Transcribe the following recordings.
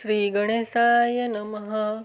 श्री गणेशाय नमः।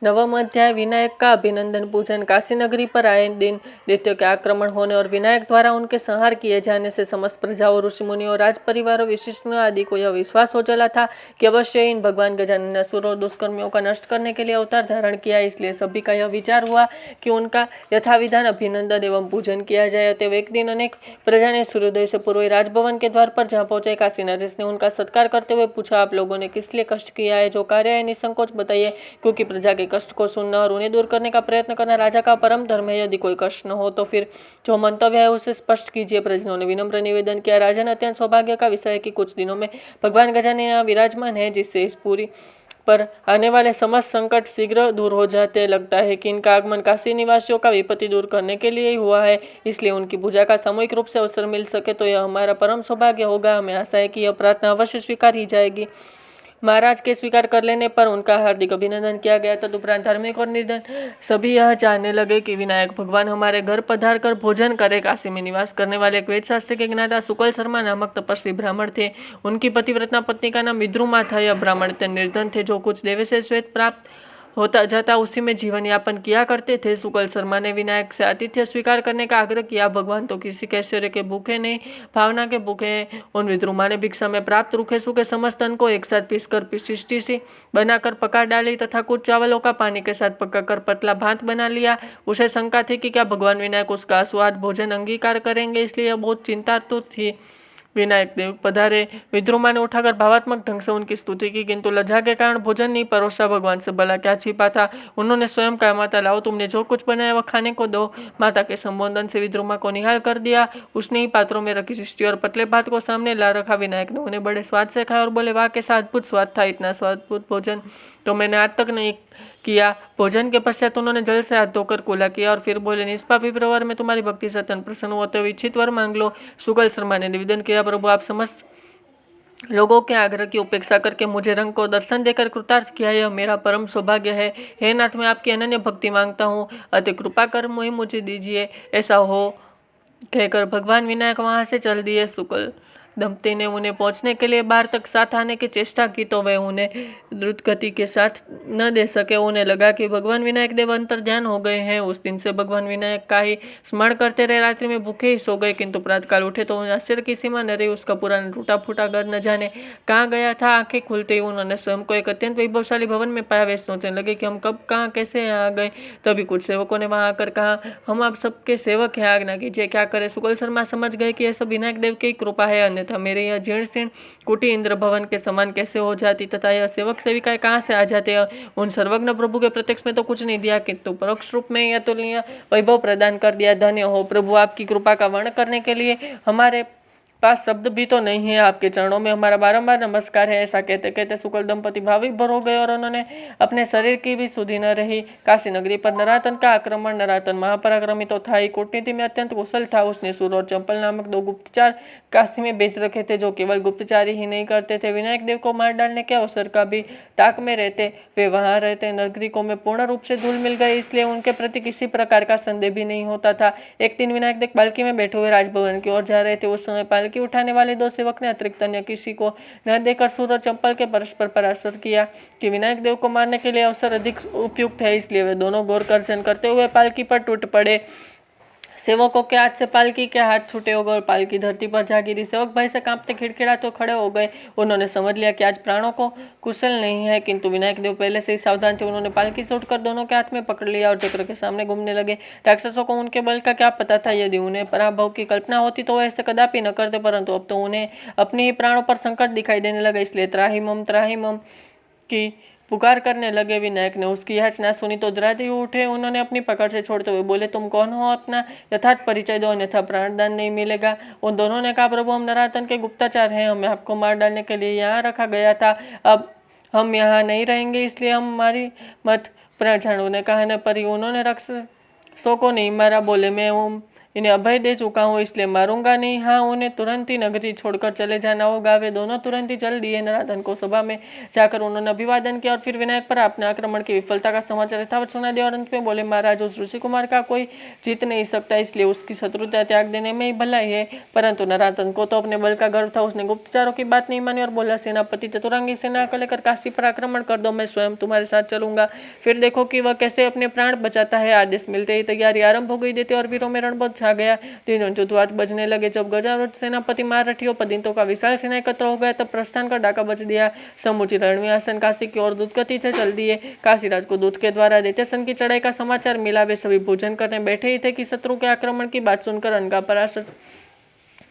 नवम अध्याय विनायक का अभिनंदन पूजन। काशी नगरी पर आए दिन दैत्यों के आक्रमण होने और विनायक द्वारा उनके संहार किए जाने से समस्त प्रजाओं, ऋषि मुनियों, राज परिवारों, विशिष्ट आदि को यह विश्वास हो चला था कि अवश्य इन भगवान गजानन ने असुरों और दुष्कर्मियों का नष्ट करने के लिए अवतार धारण किया। इसलिए सभी का यह विचार हुआ कि उनका यथाविधान अभिनंदन एवं पूजन किया जाए। अतएव एक दिन अनेक प्रजा ने सूर्योदय से पूर्व राजभवन के द्वार पर जहाँ पहुंचे, काशी नरेश ने उनका सत्कार करते हुए पूछा, आप लोगों ने किस लिए कष्ट किया है? जो कार्य है निसंकोच बताइए, क्योंकि प्रजा के कष्ट को सुनना और उन्हें दूर करने का प्रयत्न करना राजा का परम धर्म है। यदि कोई कष्ट न हो तो फिर जो मंतव्य है उसे स्पष्ट कीजिए। प्रजनों ने विनम्र निवेदन किया, राजन अत्यंत सौभाग्य का विषय है कि कुछ दिनों में भगवान गजानन यहाँ विराजमान है, जिससे इस पूरी पर आने वाले समस्त संकट शीघ्र दूर हो जाते। लगता है कि इनका आगमन काशी निवासियों का विपत्ति दूर करने के लिए ही हुआ है, इसलिए उनकी पूजा का सामूहिक रूप से अवसर मिल सके तो यह हमारा परम सौभाग्य होगा। हमें आशा है कि यह प्रार्थना अवश्य स्वीकार ही जाएगी। महाराज के स्वीकार कर लेने पर उनका हार्दिक अभिनंदन किया गया। तदुपरांत धार्मिक और निर्धन सभी यह जानने लगे कि विनायक भगवान हमारे घर पधार कर भोजन करे। काशी में निवास करने वाले एक वेदशास्त्र के ज्ञाता शुक्ल शर्मा नामक तपस्वी ब्राह्मण थे। उनकी पतिव्रता पत्नी का नाम विद्रुमा था। यह ब्राह्मण निर्धन थे, जो कुछ देवे से श्वेत प्राप्त होता जाता उसी में जीवन यापन किया करते थे। शुक्ल शर्मा ने विनायक से आतिथ्य स्वीकार करने का आग्रह किया। भगवान तो किसी के ऐश्वर्य के भूखे नहीं, भावना के भूखे हैं। उन विद्रुमा ने भिक्षा में प्राप्त रूखे सूखे समस्त अन्न को एक साथ पीसकर पिशिष्टि सी बनाकर पका डाली तथा कुछ चावलों का पानी के साथ पकाकर पतला भात बना लिया। उसे शंका थी कि क्या भगवान विनायक उसका स्वाद भोजन अंगीकार करेंगे, इसलिए बहुत चिंतातुर थी। विनायक देव पधारे। विद्रुमा ने उठाकर भावात्मक ढंग से उनकी स्तुति की, किंतु लज्जा के कारण भोजन नहीं परोसा। भगवान से भला क्या छिपा था। उन्होंने स्वयं कहा, माता लाओ, तुमने जो कुछ बनाया वह खाने को दो। माता के संबोधन से विद्रुमा को निहाल कर दिया। उसने ही पात्रों में रखी शिष्टि और पतले भात को सामने ला रखा। विनायक ने उन्हें बड़े स्वाद से खाया और बोले, वाह कैसा अद्भुत स्वाद था। इतना स्वादभुत भोजन तो मैंने आज तक नहीं किया। भोजन के पश्चात उन्होंने जल से हाथ धोकर कुला किया और फिर बोले, निष्पापी प्रवर में तुम्हारी भक्ति से अत्यंत प्रसन्न हुआ तो इच्छित वर मांग लो। शुक्ल शर्मा ने निवेदन किया, प्रभु आप समस्त लोगों के आग्रह की उपेक्षा करके मुझे रंग को दर्शन देकर कृतार्थ किया, यह मेरा परम सौभाग्य है। हे नाथ, मैं आपकी अनन्य भक्ति मांगता हूँ, अति कृपा कर मुझे दीजिए। ऐसा हो कहकर भगवान विनायक वहां से चल दिए। शुक्ल दंपति ने उन्हें पहुंचने के लिए बाहर तक साथ आने की चेष्टा की तो वे उन्हें द्रुत गति के साथ न दे सके। उन्हें लगा कि भगवान विनायक देव अंतर ध्यान हो गए हैं। उस दिन से भगवान विनायक का ही स्मरण करते रहे। रात्रि में भूखे ही सो गए, किंतु प्रातःकाल उठे तो उन्हें आश्चर्य की सीमा न रही। उसका पुराना टूटा फूटा घर न जाने कहाँ गया था। आंखें खुलते ही उन्होंने स्वयं को एक अत्यंत वैभवशाली भवन में पाया। वे सोचने लगे कि हम कब कहाँ कैसे यहाँ आ गए। तभी कुछ सेवकों ने वहां आकर कहा, हम आप सबके सेवक हैं, आज्ञा कीजिए क्या करे। शुक्ल शर्मा समझ गए कि यह सब विनायक देव की कृपा है, अन्यथा मेरे यह जीर्ण शीर्ण कुटी इंद्र भवन के समान कैसे हो जाती, तथा यह सेवक सेविकाएं कहाँ से आ जाते हैं। उन सर्वज्ञ प्रभु के प्रत्यक्ष में तो कुछ नहीं दिया, किंतु परोक्ष रूप में अतुलनीय वैभव प्रदान कर दिया। धन्य हो प्रभु, आपकी कृपा का वर्णन करने के लिए हमारे पास शब्द भी तो नहीं है। आपके चरणों में हमारा बारंबार नमस्कार है। ऐसा कहते कहते शुक्ल दंपति भाविक भर हो गए और उन्होंने अपने शरीर की भी सुधि न रही। काशी नगरी पर नरातन का आक्रमण। नरातन महापराक्रमी तो था ही, कूटनीति में अत्यंत कुशल था। उसने सूर और चंपल नामक दो गुप्तचार काशी में भेज रखे थे, जो केवल गुप्तचारी ही नहीं करते थे, विनायक देव को मार डालने के अवसर का भी ताक में रहते। वे वहां रहते नगरी को में पूर्ण रूप से धूल मिल गए, इसलिए उनके प्रति किसी प्रकार का संदेह भी नहीं होता था। एक दिन विनायक देव पालकी में बैठे हुए राजभवन की ओर जा रहे थे। उस समय पालकी उठाने वाले दो सेवक ने अतिरिक्त अन्य किसी को न देकर सूर और चंपल के परस्पर परामर्श किया कि विनायक देव को मारने के लिए अवसर अधिक उपयुक्त है, इसलिए वे दोनों घोर गर्जन करते हुए पालकी पर टूट पड़े। सेवकों के हाथ से पालकी के हाथ छूटे हो गए और पालकी धरती पर जा गिरी। सेवक भय से कांपते खिड़खिड़ाते खड़े हो गए। उन्होंने समझ लिया कि आज प्राणों को कुशल नहीं है, किंतु विनायक देव पहले से ही सावधान थे। उन्होंने पालकी से उठकर दोनों के हाथ में पकड़ लिया और चक्र के सामने घूमने लगे। राक्षसों को उनके बल का क्या पता था। यदि उन्हें पराभव की कल्पना होती तो वह ऐसे कदापि न करते, परंतु अब तो उन्हें अपने ही प्राणों पर संकट दिखाई देने लगा, इसलिए त्राहिमम की पुकार करने लगे। विनायक ने उसकी याचना सुनी तो धराधीर उठे। उन्होंने अपनी पकड़ से छोड़ते हुए बोले, तुम कौन हो, अपना यथार्थ परिचय दो, अन्यथा प्राणदान नहीं मिलेगा। उन दोनों ने कहा, प्रभु हम नरातन के गुप्तचर हैं, हमें आपको मार डालने के लिए यहाँ रखा गया था। अब हम यहाँ नहीं रहेंगे, इसलिए हमारी मत प्राणों ने कहा न परी। उन्होंने राक्षसों को नहीं मारा। बोले, मैं हूँ इन्हें अभय दे चुका हूँ, इसलिए मारूंगा नहीं। हाँ, उन्हें तुरंत ही नगरी छोड़कर चले जाना होगा। वे दोनों तुरंत ही चल दिए। नराधन को सभा में जाकर उन्होंने अभिवादन किया और फिर विनायक पर अपने आक्रमण की विफलता का समाचार यथावत सुना दिया और अंत में बोले, महाराज, उस ऋषि कुमार का कोई जीत नहीं सकता, इसलिए उसकी शत्रुता त्याग देने में ही भलाई है। परंतु नराधन को तो अपने बल का गर्व था। उसने गुप्तचारों की बात नहीं मानी और बोला, सेनापति, चतुरंगी सेना को लेकर काशी पर आक्रमण कर दो, मैं स्वयं तुम्हारे साथ चलूंगा, फिर देखो कि वह कैसे अपने प्राण बचाता है। आदेश मिलते ही तैयारी आरंभ हो गई। देते और वीरों में रणबोध छा गया। तीनों युद्धवाद बजने लगे। जब गजावृत सेनापति महारथियों पदिंतों का विशाल सेना एकत्र हो गया, तब प्रस्थान का डाका बज दिया। समूची रणवीआसन काशी की ओर दूत गति से चल दिए। काशीराज को दूत के द्वारा दैत्यसन की चढ़ाई का समाचार मिला। वे सभी भोजन करने बैठे ही थे कि शत्रु के आक्रमण की बात सुनकर अनका पराशर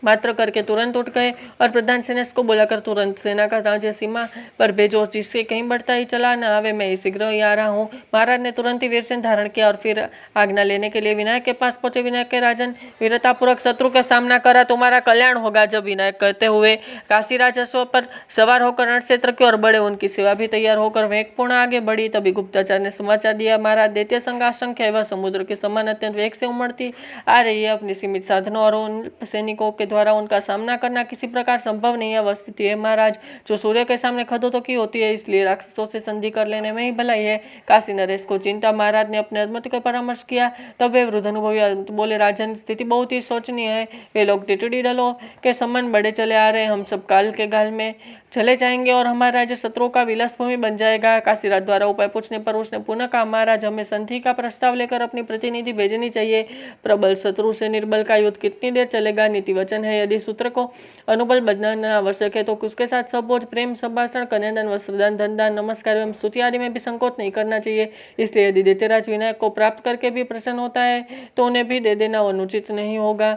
मात्र करके तुरंत उठ गए और प्रधान सेना को बुलाकर तुरंत सेना का राज्य सीमा पर भेजो, जिससे कहीं बढ़ता ही चला न आवे, मैं शीघ्र ही आ रहा हूँ। महाराज ने तुरंत ही वीरसेन धारण किया और फिर आज्ञा लेने के लिए विनायक के पास पहुंचे। विनायक के राजन, वीरतापूर्वक शत्रु का सामना करा, तुम्हारा कल्याण होगा। जब विनायक कहते हुए काशीराज अश्व पर सवार होकर रण क्षेत्र की ओर बढ़े, उनकी सेवा भी तैयार होकर वेगपूर्ण आगे बढ़ी। तभी गुप्तचर ने समाचार दिया, महाराज, दैत्य संघ असंख्य वह समुद्र के समान अत्यंत वेग से उमड़ती आ रही है। अपने सीमित साधनों और उन सैनिकों के द्वारा उनका सामना करना किसी प्रकार संभव नहीं है। वह स्थिति है, महाराज, जो सूर्य के सामने खदों की होती है, इसलिए राक्षसों से संधि कर लेने में ही भलाई है। काशी नरेश को चिंता। महाराज ने अपने अधमति का परामर्श किया। तब वे वृद्ध अनुभवी बोले, राजन, स्थिति बहुत ही शोचनीय है। वे लोग टिटड़ी दलों के समान बढ़े चले आ रहे हैं। हम सब काल के गाल में चले जाएंगे और हमारा राज्य शत्रुओं का विलास भूमि बन जाएगा। काशीराज द्वारा उपाय पूछने पर उसने पुनः कहा, महाराज, हमें संधि का प्रस्ताव लेकर अपनी प्रतिनिधि भेजनी चाहिए। प्रबल शत्रु से निर्बल का युद्ध कितनी देर चलेगा? नीति वचन है, यदि सूत्र को अनुबल बनाना आवश्यक है तो उसके साथ सबोज प्रेम, संभाषण, कन्यादान, वस्त्रदान, धनदान, नमस्कार एवं स्तुति आदि में भी संकोच नहीं करना चाहिए। इसलिए यदि दैत्यराज विनायक को प्राप्त करके भी प्रसन्न होता है तो उन्हें भी दे देना अनुचित नहीं होगा।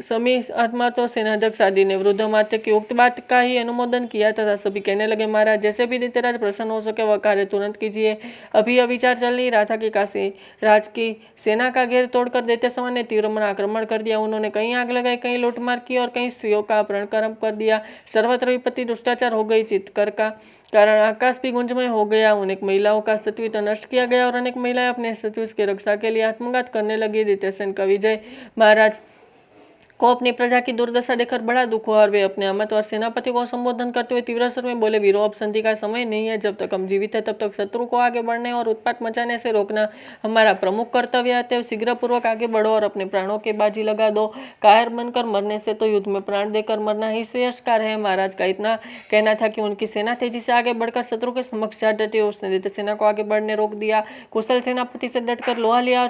समी आत्मा तो सेनाध्यक्ष आदि ने वृद्ध मात्य की उक्त बात का ही अनुमोदन किया तथा सभी कहने लगे, महाराज, जैसे भी दैत्यराज प्रसन्न हो सके वह कार्य तुरंत कीजिए। अभी यह विचार चल नहीं रहा था कि काशी राज की सेना का घेर तोड़कर दैत्य समान ने तीव्र आक्रमण कर दिया। उन्होंने कहीं आग लगाई, कहीं लूटमार की और कहीं स्त्रियों का अपहरण कर दिया। सर्वत्र विपत्ति दुष्टाचार हो गई। चित्कर का कारण आकाश भी गुंजमय हो गया। अनेक महिलाओं का सत्वित नष्ट किया गया और अनेक महिलाएं अपने सत्व की रक्षा के लिए आत्मघात करने लगी। दैत्यसेन का विजय महाराज को अपनी प्रजा की दुर्दशा देखकर बड़ा दुख हुआ और वे अपने अमत और सेनापति को संबोधन करते हुए तीव्र स्वर में बोले, वीरों, अब संधि का समय नहीं है। जब तक हम जीवित है तब तक शत्रु को आगे बढ़ने और उत्पात मचाने से रोकना हमारा प्रमुख कर्तव्य है। शीघ्र पूर्वक आगे बढ़ो और अपने प्राणों की बाजी लगा दो। कायर बनकर मरने से तो युद्ध में प्राण देकर मरना ही श्रेयस्कर है। महाराज का इतना कहना था कि उनकी सेना तेजी से आगे बढ़कर शत्रु के समक्ष जा डटी। उसने दैत्य सेना को आगे बढ़ने रोक दिया। कुशल सेनापति से डटकर लोहा लिया,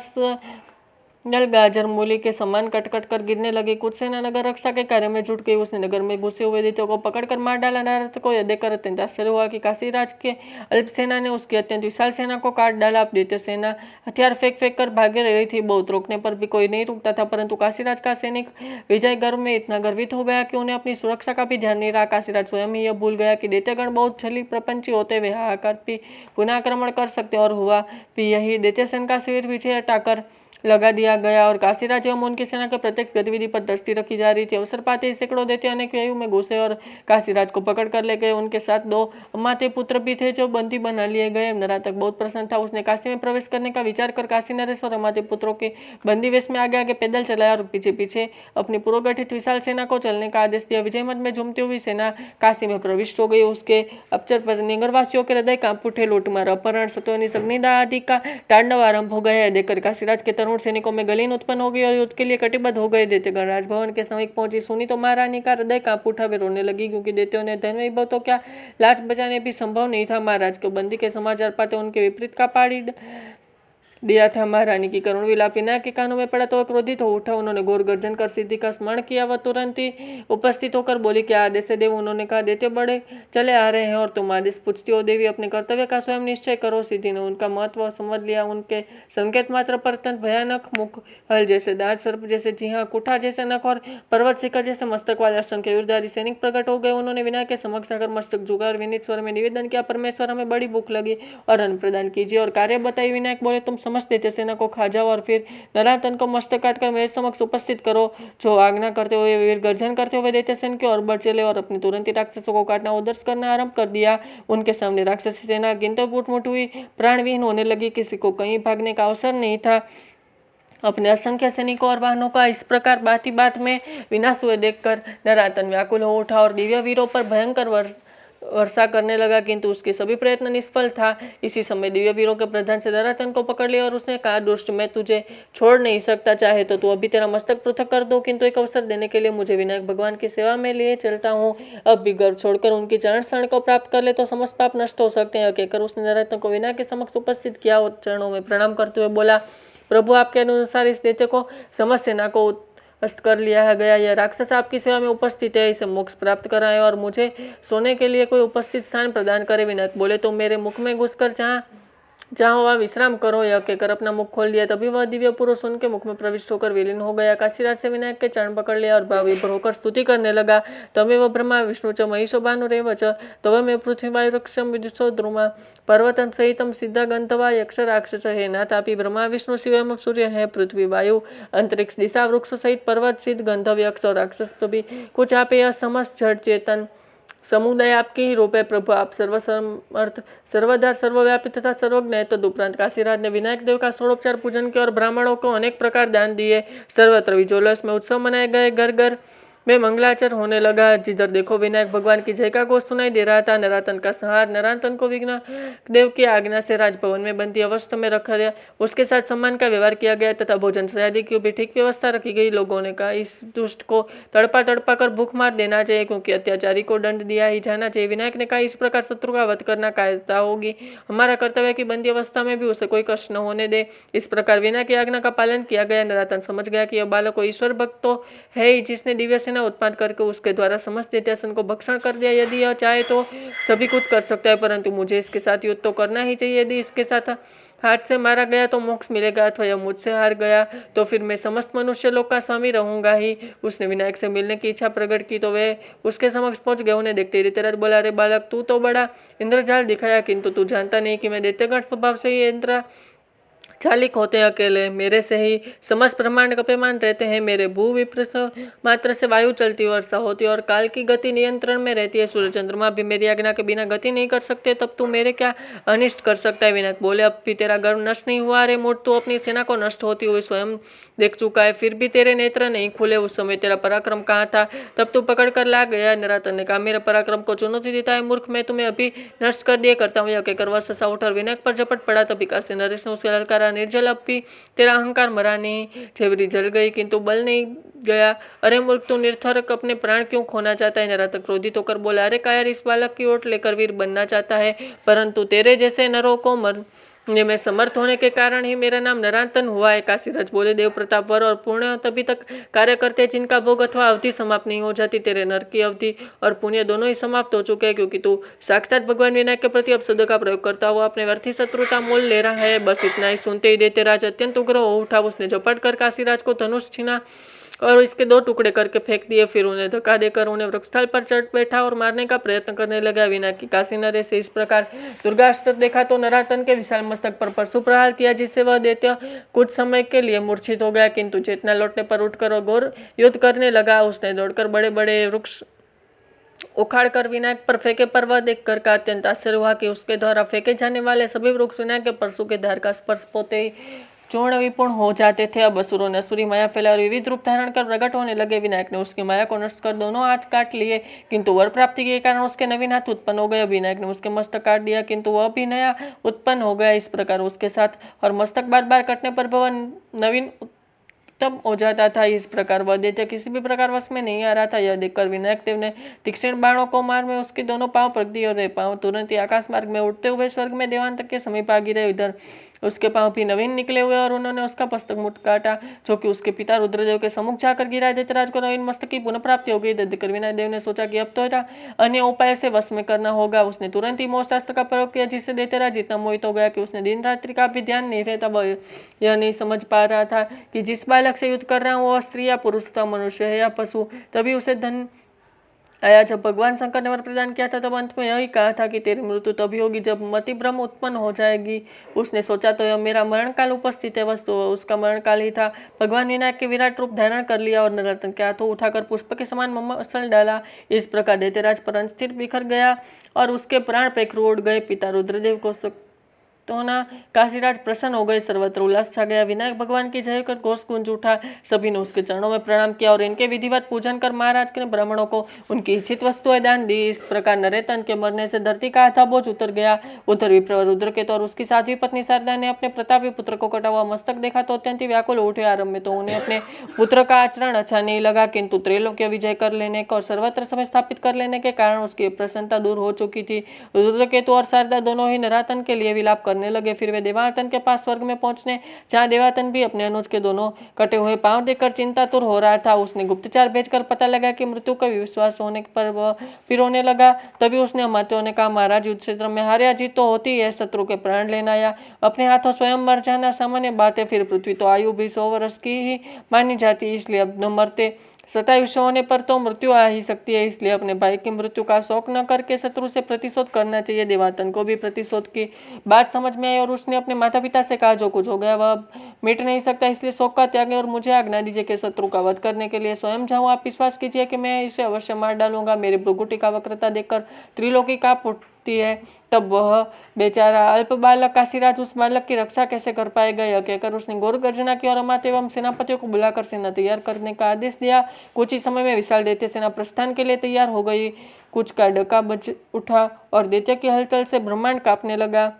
नल गाजर मूली के समान कटकट कर गिरने लगी। कुछ सेना नगर रक्षा के कार्य में जुट गई। उसने नगर में घुसे हुए दैत्यों को पकड़कर मार डाला। नारद को यह देखकर अत्यंत आश्चर्य हुआ कि काशीराज के अल्प सेना ने उसकी अत्यंत विशाल सेना को काट डाला। अब दैत्य सेना हथियार फेंक फेंक कर भागे रही थी। बहुत रोकने पर भी कोई नहीं रुकता था, परंतु काशीराज का सैनिक विजय गर्व में इतना गर्वित हो गया कि उन्हें अपनी सुरक्षा का भी ध्यान नहीं रहा। काशीराज स्वयं ही यह भूल गया कि दैत्यगण बहुत छली प्रपंची होते हुए हाहाकार भी पुनः आक्रमण कर सकते और हुआ भी यही। दैत्यसेन का शिविर पीछे हटाकर लगा दिया गया और काशीराज एवं उनकी सेना के प्रत्यक्ष गतिविधि पर दृष्टि रखी जा रही थी। अवसर पाते ही सैकड़ों दैत्य अनेक व्यू में घुसे और काशीराज को पकड़ कर ले गए। उनके साथ 2 अमाते पुत्र भी थे जो बंदी बना लिए गए। नरातक बहुत प्रसन्न था। उसने काशी में प्रवेश करने का विचार कर काशी नरेश और अमाते पुत्रों के बंदी वेश में आगे आगे पैदल चलाया और पीछे पीछे अपनी पूर्व गठित विशाल सेना को चलने का आदेश दिया। विजय मद में झूमती हुई सेना काशी में प्रविष्ट हो गई। उसके अपचर पर नगरवासियों के हृदय कांप उठे। लूटमार, अपहरण, सत्वनी, अग्निदाह आदि का तांडव आरंभ हो गया। देखकर काशीराज के तरुण सैनिकों में गलीन उत्पन्न हो गई और युद्ध के लिए कटिबद्ध हो गए। दैत्यगण राजभवन के समीप पहुंची। सुनी तो महारानी का हृदय कांप उठा। वे रोने लगी क्योंकि दैत्यों ने धन वैभव तो क्या लाज बचाने भी संभव नहीं था। महाराज को बंदी के समाचार पाते उनके विपरीत का पाड़ी दिया था। महारानी की करुण विलाप विनायक के कानों में पड़ा तो वह क्रोधित हो उठा। उन्होंने घोर गर्जन कर सिद्धि का स्मरण किया। वह तुरंत ही उपस्थित होकर बोली, क्या आदेश है देव? उन्होंने कहा, दैत्य बड़े चले आ रहे हैं और तुम आदेश पूछती हो। देवी, अपने कर्तव्य का स्वयं निश्चय करो। सिद्धि ने उनका महत्व समझ लिया। उनके संकेत मात्र पर अत्यंत भयानक मुख, हल जैसे दांत, सर्प जैसे जिहा, कुठार जैसे नख और पर्वत शिखर जैसे मस्तक वाले असंख्य वीरधारी सैनिक प्रकट हो गए। उन्होंने विनायक के समक्ष आकर मस्तक झुका और विनीत स्वर में निवेदन किया, परमेश्वर, हमें बड़ी भूख लगी और अन्न प्रदान कीजिए और कार्य बताइए। विनायक बोले, तुम समस्त दैत्य सेना को खा जाओ और फिर नरातन को मस्तक काटकर मेरे समक्ष उपस्थित करो। जो आज्ञा करते हुए वीर गर्जन करते हुए दैत्यसेन की ओर बढ़ चले और अपने तुरंत ही राक्षसों को काटना उदर्श करना आरंभ कर दिया। उनके सामने राक्षसी सेना गिनती फुटमुट हुई, प्राणविहीन होने लगी। किसी को कहीं भागने का अवसर नहीं था। अपने असंख्य सैनिकों और वाहनों का इस प्रकार बात ही बात में विनाश हुए देखकर नरातन व्याकुल हो उठा और दिव्य वीरों पर भयंकर वर्षा करने लगा, किंतु उसके सभी प्रयत्न निष्फल था। इसी समय दिव्य वीरों के प्रधान से नरातन को पकड़ लिया और उसने कहा, दुष्ट, मैं तुझे छोड़ नहीं सकता, चाहे तो तू अभी तेरा मस्तक पृथक कर दो, किंतु एक अवसर देने के लिए मुझे विनायक भगवान की सेवा में लिए चलता हूँ। अब भी गर्भ छोड़कर उनकी चरण शरण को प्राप्त कर ले तो समस्त पाप नष्ट हो सकते हैं। कहकर उसने नरातन को विनायक के समक्ष उपस्थित किया और चरणों में प्रणाम करते हुए बोला, प्रभु, आपके अनुसार इस दैत्य को समस्त सेना को अस्त कर लिया गया। यह राक्षस आपकी सेवा में उपस्थित है, इसे मोक्ष प्राप्त कराए और मुझे सोने के लिए कोई उपस्थित स्थान प्रदान करे। विनायक बोले, तो मेरे मुख में घुसकर जहाँ वह विश्राम करो। यह कहकर अपना मुख खोल दिया। तभी वह दिव्य पुरुष उनके मुख में प्रविष्ट होकर विलीन हो गया। काशीराज से विनायक के चरण पकड़ लिया और भावविभोर होकर स्तुति करने लगा। तमे वह ब्रह्मा विष्णु च महिषो भानुरेव च तवमे पृथ्वी वायुरक्षम विदुषो द्रुमा पर्वतन सहितम सिद्धा गंधवा यक्ष राक्षस है नाथ। आपी ब्रह्मा विष्णु शिवम सूर्य है, पृथ्वी वायु अंतरिक्ष दिशा वृक्ष सहित पर्वत सिद्ध गंधव यक्ष और राक्षस सभी कुछ आप यह समस्त जड़ चेतन समुदाय आपके ही रूप है। प्रभु, आप सर्वसमर्थ, सर्वधार, सर्वव्यापी तथा सर्वज्ञ है। तदुपरांत काशीराज ने विनायक देव का षोडोपचार पूजन किया और ब्राह्मणों को अनेक प्रकार दान दिए। सर्वत्र विजोल्लास में उत्सव मनाए गए, घर घर में मंगलाचर होने लगा। जिधर देखो विनायक भगवान की जय का घोष सुनाई दे रहा था। नरातन का संहार, नरातन को विघ्न देव की आज्ञा से राजभवन में बंदी अवस्था में रखा गया, उसके साथ सम्मान का व्यवहार किया गया तथा भोजन आदि की भी ठीक व्यवस्था रखी गई। लोगों ने कहा, इस दुष्ट को तड़पा कर भूख मार देना चाहिए, क्योंकि अत्याचारी को दंड दिया ही जाना चाहिए। विनायक ने कहा, इस प्रकार शत्रु का वध करना कायरता होगी। हमारा कर्तव्य है कि बंदी अवस्था में भी उसे कोई कष्ट न होने दे। इस प्रकार विनायक की आज्ञा का पालन किया गया। नरातन समझ गया कि यह बालक को ईश्वर भक्त तो है ही, जिसने दिव्य सेना उत्पन्न करके उसके द्वारा समस्त दैत्यासन को भक्षण कर दिया। यदि यह चाहे तो सभी कुछ कर सकता है, परंतु मुझे इसके साथ युद्ध तो करना ही चाहिए। यदि इसके साथ हाथ से मारा गया तो मोक्ष मिलेगा, अथवा यह मुझसे हार गया तो फिर मैं समस्त मनुष्य लोक का स्वामी रहूंगा ही। उसने विनायक से मिलने की इच्छा प्रकट की तो वे उसके समक्ष पहुंच गए। उन्हें देखते ही ऋतराज बोला, अरे बालक, तू तो बड़ा इंद्रजाल दिखाया, किंतु तू जानता नहीं कि मैं दैत्यगण स्वभाव से ही इंद्र चालिक होते हैं। अकेले मेरे से ही समस्त ब्रह्मांड कपेमान रहते हैं। मेरे भू विप्र मात्र से वायु चलती, वर्षा होती और काल की गति नियंत्रण में रहती है। सूर्य चंद्रमा भी मेरी आज्ञा के बिना गति नहीं कर सकते, तब तू मेरे क्या अनिष्ट कर सकता है। विनायक बोले, अब भी तेरा गर्व नष्ट नहीं हुआ। रे मूर्ख, तू अपनी सेना को नष्ट होती हुई स्वयं देख चुका है, फिर भी तेरे नेत्र नहीं खुले। उस समय तेरा पराक्रम कहाँ था, तब तू पकड़ कर ला गया। नरातन ने कहा, मेरे पराक्रम को चुनौती देता है मूर्ख, मैं तुम्हें अभी नष्ट कर दिए करता हूँ। यह कहकर वह ससा उठा और विनायक पर झपट पड़ा। तभी काशी नरेश ने उसे ललकारा, निर्जल, अब भी तेरा अहंकार मरा नहीं। छेवरी जल गई किंतु बल नहीं गया। अरे मूर्ख, तू निर्थरक अपने प्राण क्यों खोना चाहता है। नरातन क्रोधित होकर बोला, अरे कायर, इस बालक की ओट लेकर वीर बनना चाहता है, परंतु तेरे जैसे नरों को मरने में समर्थ होने के कारण ही मेरा नाम नरातन हुआ है। काशीराज बोले, देव प्रताप, वर और पुण्य तभी तक कार्य करते जिनका भोग अथवा अवधि समाप्त नहीं हो जाती। तेरे नर की अवधि और पुण्य दोनों ही समाप्त हो चुके हैं, क्योंकि तू साक्षात भगवान विनायक के प्रति अपशब्द का प्रयोग करता हुआ अपने व्यर्थी शत्रुता मोल ले रहा है। बस इतना ही सुनते ही दैत्यराज अत्यंत उग्र हो उठा। उसने झपट कर काशीराज को धनुष छीना और इसके 2 टुकड़े करके फेंक दिए। फिर उन्हें धक्का देकर उन्हें वृक्षस्थल पर चढ़ बैठा और मारने का प्रयत्न करने लगा। विनायक की काशी नरेश से इस प्रकार दुर्गास्त्र देखा तो नरातन के विशाल मस्तक पर परशु प्रहार किया, जिससे वह दैत्य कुछ समय के लिए मूर्छित हो गया, किंतु चेतना लौटने पर उठकर घोर युद्ध करने लगा। उसने दौड़कर बड़े बड़े वृक्ष उखाड़ कर विनायक पर फेंके, पर वह देखकर का अत्यंत आश्चर्य हुआ कि उसके द्वारा फेंके जाने वाले सभी वृक्ष विनायक के परशु के धार का स्पर्श पोते ही चूर्ण विपूर्ण हो जाते थे। अब असुरों ने असुरी माया फैला और विविध रूप धारण कर प्रकट होने लगे। विनायक ने उसकी माया को नष्ट कर दोनों हाथ काट लिए, किंतु वर प्राप्ति के कारण उसके नवीन हाथ उत्पन्न हो गए। विनायक ने उसके मस्तक काट दिया, किंतु वह भी नया उत्पन्न हो गया। इस प्रकार उसके साथ और मस्तक बार बार कटने पर वह नवीन उत्तम हो जाता था। इस प्रकार वह दैत्य किसी भी प्रकार वश में नहीं आ रहा था। यह देखकर विनायक देव ने तीक्ष्ण बाणों को मार में उसके दोनों पांव पकड़ दिए और वे पांव तुरंत ही आकाश मार्ग में उड़ते हुए स्वर्ग में देवांत के समीप आ गिरे। इधर उसके पांव भी नवीन निकले हुए और उन्होंने उसका मस्तक मुठ काटा, जो कि उसके पिता रुद्रदेव के सम्मुख जाकर गिरा। दैत्यराज को नवीन मस्तक की पुनः प्राप्ति हो गई। देखकर विनायक देव ने सोचा कि अब तो अन्य उपाय से वश में करना होगा। उसने तुरंत ही मोह शास्त्र का प्रयोग किया, जिससे दैत्यराज इतना मोहित हो गया कि उसने दिन रात्रि का भी ध्यान नहीं रहता। वह यह नहीं समझ पा रहा था कि जिस बालक से युद्ध कर रहा हूँ वह स्त्री या पुरुष अथवा मनुष्य है या पशु। तभी उसे धन आया। जब भगवान शंकर ने वर प्रदान किया था तब अंत में यही कहा था कि तेरी मृत्यु तभी होगी जब मति भ्रम उत्पन्न हो जाएगी। उसने सोचा तो यह मेरा मरणकाल उपस्थित है, वस्तु उसका मरणकाल ही था। भगवान विनायक के विराट रूप धारण कर लिया और नरातन के हाथों उठाकर पुष्प के समान मसल डाला। इस प्रकार दैत्यराज पर स्थिर बिखर गया और उसके प्राण पैकरू उड़ गए। पिता रुद्रदेव को तो ना काशीराज प्रसन्न हो गए, सर्वत्र उल्लास छा गया। विनायक भगवान की जय कर घोष गूंज उठा। सभी ने उसके चरणों में प्रणाम किया और इनके विधिवत पूजन कर महाराज के ब्राह्मणों को उनकी इच्छित वस्तुएं दान दी। इस प्रकार नरेतन के मरने से धरती का आधा बोझ उतर गया। उधर विप्र रुद्रकेतु और उसकी साध्वी पत्नी शारदा ने अपने प्रतापी पुत्र को कटा हुआ मस्तक देखा तो अत्यंत ही व्याकुल उठे। आरंभ में तो उन्हें अपने पुत्र का आचरण अच्छा नहीं लगा, किंतु त्रैलोक्य विजय कर लेने का और सर्वत्र समय स्थापित कर लेने के कारण उसकी प्रसन्नता दूर हो चुकी थी। रुद्रकेतु और शारदा दोनों ही नरातन के लिए विलाप करने लगे। फिर वे देवातन के पास स्वर्ग में पहुंचने, जहाँ देवातन भी अपने अनुज के दोनों कटे हुए पांव देखकर चिंतातुर हो रहा था। उसने गुप्तचार भेजकर पता लगा कि मृत्यु का विश्वास होने पर वह फिर रोने लगा। तभी उसने अमात्यों ने कहा, महाराज, युद्ध क्षेत्र में हार या जीत तो होती है, शत्रु के प्राण लेना या अपने हाथों स्वयं मर जाना सामान्य बात है। फिर पृथ्वी तो आयु भी 100 वर्ष की ही मानी जाती है, इसलिए अब न मरते 27 होने पर तो मृत्यु आ ही सकती है। इसलिए अपने भाई की मृत्यु का शोक न करके शत्रु से प्रतिशोध करना चाहिए। देवातन को भी प्रतिशोध की बात समझ में आई और उसने अपने माता पिता से कहा, जो कुछ हो गया वह मिट नहीं सकता, इसलिए शोक का त्याग और मुझे आज्ञा दीजिए कि शत्रु का वध करने के लिए स्वयं जाऊं। आप विश्वास कीजिए कि मैं इसे अवश्य मार डालूंगा। मेरी भ्रुकुटी का वक्रता देखकर त्रिलोकी कांप उठती है। तब वह बेचारा अल्प बालक काशीराज उस बालक की रक्षा कैसे कर पाएगा, यह कहकर उसने घोर गर्जना की और अमात्य एवं सेनापतियों को बुलाकर सेना तैयार करने का आदेश दिया। कुछ ही समय में विशाल दैत्य सेना प्रस्थान के लिए तैयार हो गई। कुछ का डका बज उठा और दैत्य की हलचल से ब्रह्मांड कांपने लगा।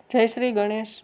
जय श्री गणेश।